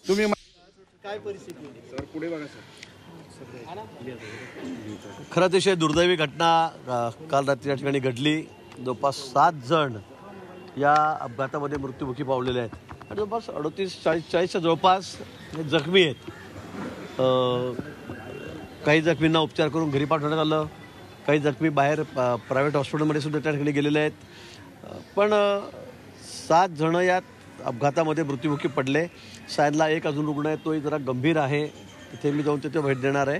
तुम्ही काय परिस्थिती होती सर पुढे बघा सर. खरं अतिशय दुर्दैवी घटना काल रात्री या ठिकाणी घडली. जवळपास 7 जण या अपघातामध्ये मृत्युमुखी पावलेले आहेत आणि जवळपास 38-40च्या जवळपास जखमी आहेत. काही जखमींना उपचार करून घरी पाठवण्यात आलं. काही जखमी बाहेर प्रायव्हेट हॉस्पिटलमध्ये सुद्धा त्या ठिकाणी गेलेले आहेत. पण 7 जण या अपघातामध्ये मृत्युमुखी पडले. सायनला एक अजून रुग्ण आहे, तोही जरा गंभीर आहे. तिथे मी जाऊन तिथे भेट देणार आहे.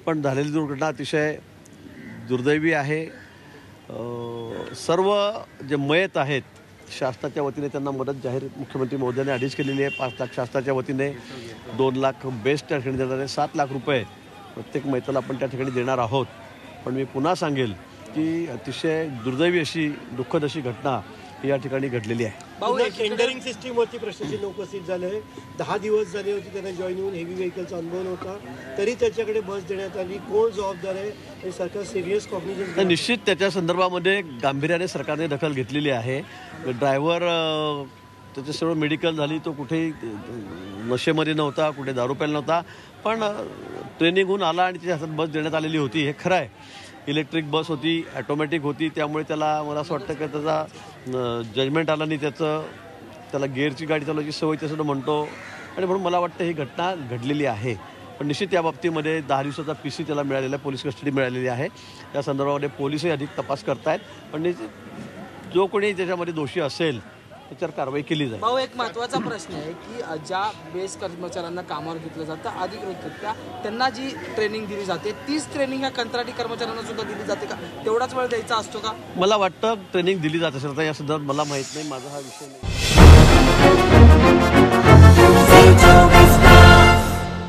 पण झालेली दुर्घटना अतिशय दुर्दैवी आहे. सर्व जे मयत आहेत शासनाच्या वतीने त्यांना मदत जाहीर मुख्यमंत्री महोदयांनी आधीच केलेली आहे. 5 लाख शासनाच्या वतीने, 2 लाख बेस्ट त्या ठिकाणी देणार आहे, 7 लाख रुपये प्रत्येक मयताला आपण त्या ठिकाणी देणार आहोत. पण मी पुन्हा सांगेल की अतिशय दुर्दैवी अशी दुःखद अशी घटना ही या ठिकाणी घडलेली आहे. टेंडरिंग सिस्टीमवरती प्रशासन उपस्थित झाले. 10 दिवस झाले होते त्यांना जॉईन होऊन. हेवी व्हेकलचा अनुभव नव्हता तरी त्याच्याकडे बस देण्यात आली. कोण जबाबदार आहे हे सरकार सिरियस कॉग्निझन्स निश्चित त्याच्या संदर्भामध्ये गांभीर्याने सरकारने दखल घेतलेली आहे. ड्रायव्हर त्याचं सर्व मेडिकल झाली, तो कुठेही नशेमध्ये नव्हता, कुठे दारू प्यायला नव्हता, पण ट्रेनिंग होऊन आला आणि त्याच्या हातात बस देण्यात आलेली होती. हे खरं आहे. इलेक्ट्रिक बस होती, ॲटोमॅटिक होती, त्यामुळे त्याला मला असं वाटतं की त्याचा जजमेंट आला नाही. त्याला गेअरची गाडी चालवायची सवय तसं म्हणतो आणि म्हणून मला वाटतं ही घटना घडलेली आहे. पण निश्चित या बाबतीमध्ये 10 दिवसाचा PC त्याला मिळालेला आहे, पोलीस कस्टडी मिळालेली आहे. या संदर्भामध्ये पोलीसही अधिक तपास करतायत. पण जो कोणी त्याच्यामध्ये दोषी असेल त्याच्यावर कारवाई केली जाईल. भाऊ, एक महत्त्वाचा प्रश्न आहे की ज्या बेस कर्मचाऱ्यांना कामावर घेतलं जातं अधिकृतरित्या, त्यांना जी ट्रेनिंग दिली जाते तीच ट्रेनिंग या कंत्राटी कर्मचाऱ्यांना सुद्धा दिली जाते का? तेवढाच वेळ द्यायचा असतो का? मला वाटतं ट्रेनिंग दिली जात असेल. आता या संदर्भात मला माहीत नाही, माझा हा विषय नाही.